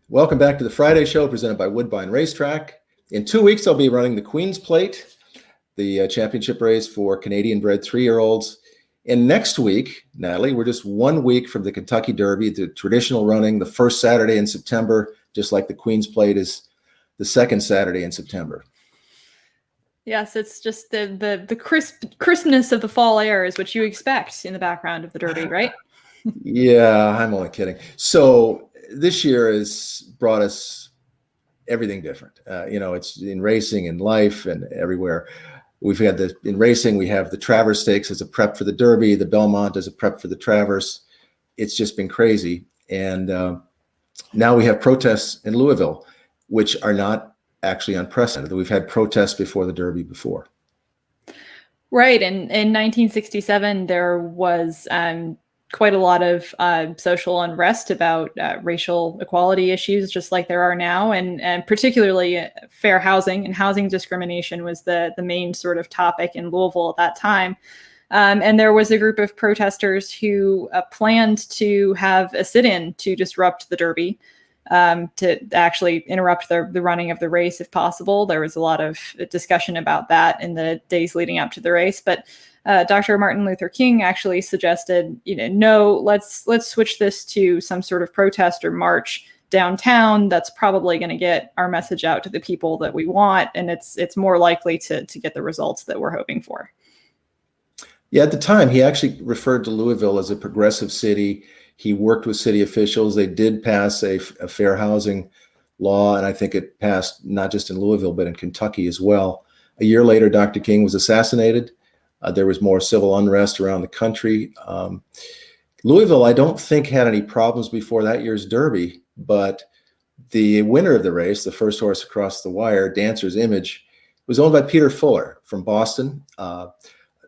Welcome back to the Friday Show presented by Woodbine Racetrack. In 2 weeks, I'll be running the Queen's Plate, the championship race for Canadian-bred 3-year-olds. And next week, Natalie, we're just 1 week from the Kentucky Derby, the traditional running, the first Saturday in September, just like the Queen's Plate is the second Saturday in September. Yes, it's just the crispness of the fall air is what you expect in the background of the Derby, right? Yeah, I'm only kidding. So this year has brought us everything different. It's in racing and life and everywhere. We've had in racing, we have the Travers Stakes as a prep for the Derby, the Belmont as a prep for the Travers. It's just been crazy. And now we have protests in Louisville, which are not actually unprecedented. We've had protests before the Derby before. Right. And in 1967, there was quite a lot of social unrest about racial equality issues, just like there are now, and particularly fair housing and housing discrimination was the main sort of topic in Louisville at that time. And there was a group of protesters who planned to have a sit-in to disrupt the Derby, to actually interrupt the running of the race if possible. There was a lot of discussion about that in the days leading up to the race, but Dr. Martin Luther King actually suggested, no, let's switch this to some sort of protest or march downtown. That's probably going to get our message out to the people that we want, and it's more likely to get the results that we're hoping for. Yeah, at the time, he actually referred to Louisville as a progressive city. He worked with city officials. They did pass a fair housing law, and I think it passed not just in Louisville, but in Kentucky as well. A year later, Dr. King was assassinated. There was more civil unrest around the country. Louisville, I don't think, had any problems before that year's Derby, but the winner of the race, the first horse across the wire, Dancer's Image, was owned by Peter Fuller from Boston,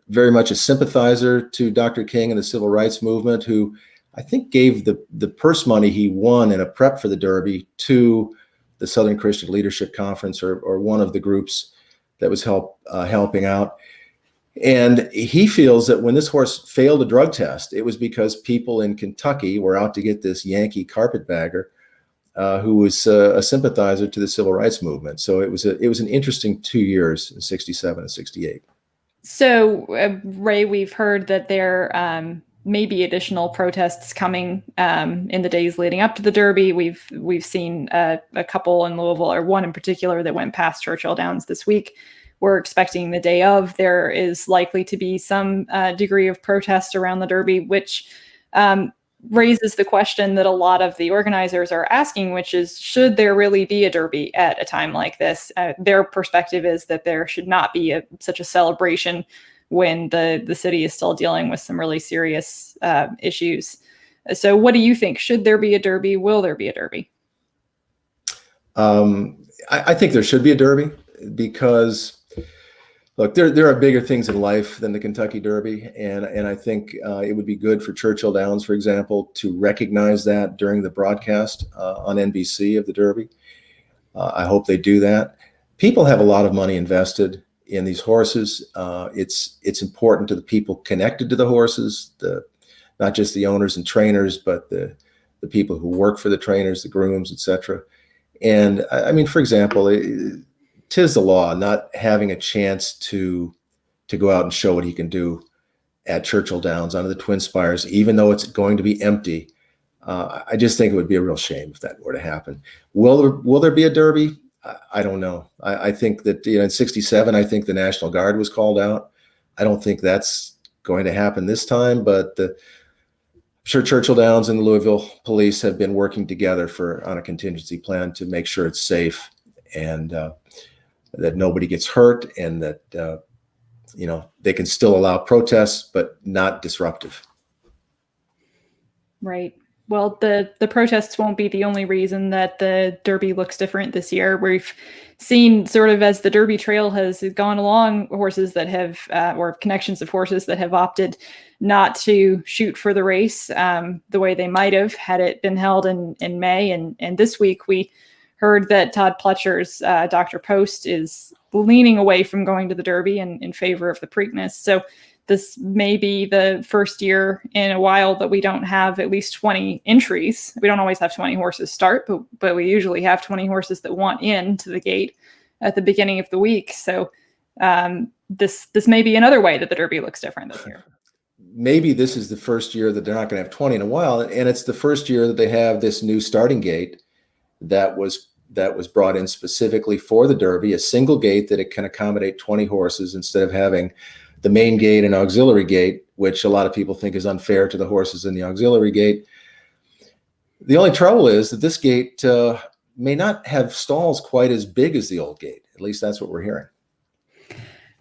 very much a sympathizer to Dr. King and the civil rights movement, who I think gave the purse money he won in a prep for the Derby to the Southern Christian Leadership Conference, or one of the groups that was helping out. And he feels that when this horse failed a drug test, it was because people in Kentucky were out to get this Yankee carpetbagger who was a sympathizer to the civil rights movement. So it was an interesting 2 years in 67 and 68. So, Ray, we've heard that there may be additional protests coming in the days leading up to the Derby. We've seen a couple in Louisville, or one in particular that went past Churchill Downs this week. We're expecting the day of, there is likely to be some degree of protest around the Derby, which raises the question that a lot of the organizers are asking, which is, should there really be a Derby at a time like this? Their perspective is that there should not be such a celebration when the city is still dealing with some really serious issues. So what do you think? Should there be a Derby? Will there be a Derby? I think there should be a Derby because, look, there are bigger things in life than the Kentucky Derby, and I think it would be good for Churchill Downs, for example, to recognize that during the broadcast on NBC of the Derby. I hope they do that. People have a lot of money invested in these horses. It's important to the people connected to the horses, not just the owners and trainers, but the people who work for the trainers, the grooms, etc. And I mean, for example, tis the law not having a chance to go out and show what he can do at Churchill Downs under the Twin Spires, even though it's going to be empty. I just think it would be a real shame if that were to happen. Will there be a Derby? I don't know. I think that, in 67, I think the National Guard was called out. I don't think that's going to happen this time, but I'm sure Churchill Downs and the Louisville police have been working together on a contingency plan to make sure it's safe and that nobody gets hurt, and that they can still allow protests, but not disruptive. Right. Well, the protests won't be the only reason that the Derby looks different this year. We've seen, sort of as the Derby trail has gone along, horses that have, or connections of horses that have opted not to shoot for the race the way they might have had it been held in May. And this week we heard that Todd Pletcher's Dr. Post is leaning away from going to the Derby in favor of the Preakness. So this may be the first year in a while that we don't have at least 20 entries. We don't always have 20 horses start, but we usually have 20 horses that want into the gate at the beginning of the week. So this may be another way that the Derby looks different this year. Maybe this is the first year that they're not going to have 20 in a while, and it's the first year that they have this new starting gate that was brought in specifically for the Derby, a single gate that it can accommodate 20 horses instead of having the main gate and auxiliary gate, which a lot of people think is unfair to the horses in the auxiliary gate. The only trouble is that this gate may not have stalls quite as big as the old gate. At least that's what we're hearing.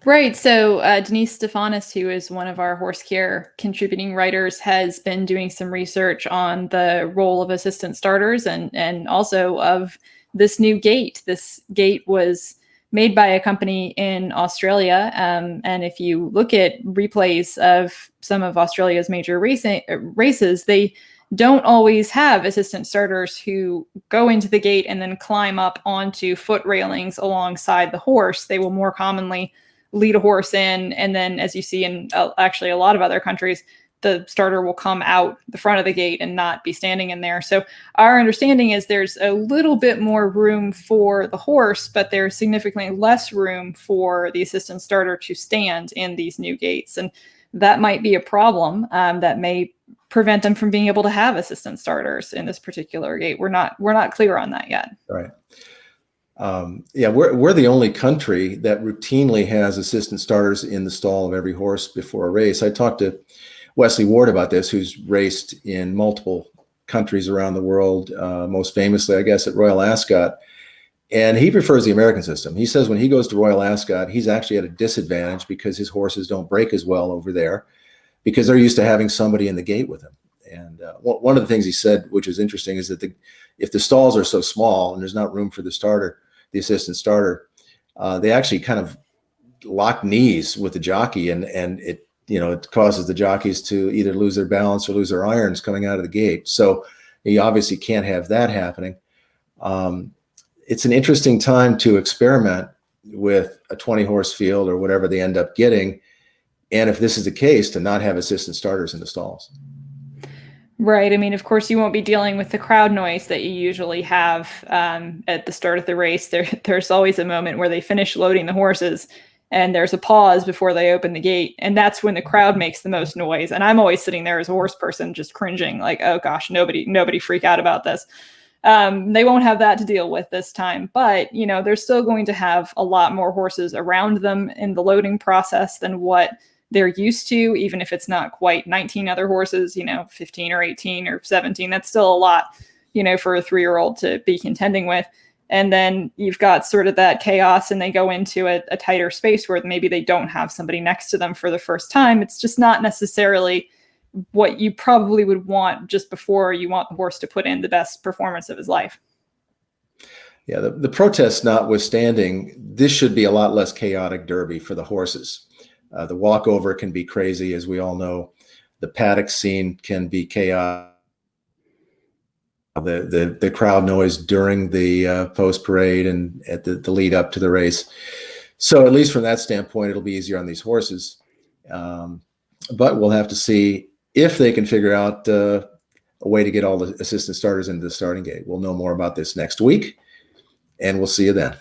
Right. So Denise Stefanis, who is one of our horse care contributing writers, has been doing some research on the role of assistant starters and also of this new gate. This gate was made by a company in Australia. And if you look at replays of some of Australia's major races, they don't always have assistant starters who go into the gate and then climb up onto foot railings alongside the horse. They will more commonly lead a horse in, and then, as you see in actually a lot of other countries, the starter will come out the front of the gate and not be standing in there. So our understanding is there's a little bit more room for the horse, but there's significantly less room for the assistant starter to stand in these new gates. And that might be a problem that may prevent them from being able to have assistant starters in this particular gate. We're not clear on that yet. Right. Yeah, we're the only country that routinely has assistant starters in the stall of every horse before a race. I talked to Wesley Ward about this, who's raced in multiple countries around the world, most famously, I guess, at Royal Ascot. And he prefers the American system. He says when he goes to Royal Ascot, he's actually at a disadvantage because his horses don't break as well over there because they're used to having somebody in the gate with him. And one of the things he said, which is interesting, is that if the stalls are so small and there's not room for the starter, the assistant starter, they actually kind of lock knees with the jockey, and it causes the jockeys to either lose their balance or lose their irons coming out of the gate. So you obviously can't have that happening. It's an interesting time to experiment with a 20 horse field or whatever they end up getting. And if this is the case, to not have assistant starters in the stalls. Right. I mean, of course, you won't be dealing with the crowd noise that you usually have at the start of the race. There's always a moment where they finish loading the horses and there's a pause before they open the gate. And that's when the crowd makes the most noise. And I'm always sitting there as a horse person, just cringing like, oh gosh, nobody freak out about this. They won't have that to deal with this time, but they're still going to have a lot more horses around them in the loading process than what they're used to, even if it's not quite 19 other horses, 15 or 18 or 17. That's still a lot, for a 3-year-old to be contending with. And then you've got sort of that chaos and they go into a tighter space where maybe they don't have somebody next to them for the first time. It's just not necessarily what you probably would want just before you want the horse to put in the best performance of his life. Yeah, the protests notwithstanding, this should be a lot less chaotic Derby for the horses. The walkover can be crazy, as we all know. The paddock scene can be chaotic. The crowd noise during the post parade and at the lead up to the race. So at least from that standpoint, it'll be easier on these horses. But we'll have to see if they can figure out a way to get all the assistant starters into the starting gate. We'll know more about this next week, and we'll see you then.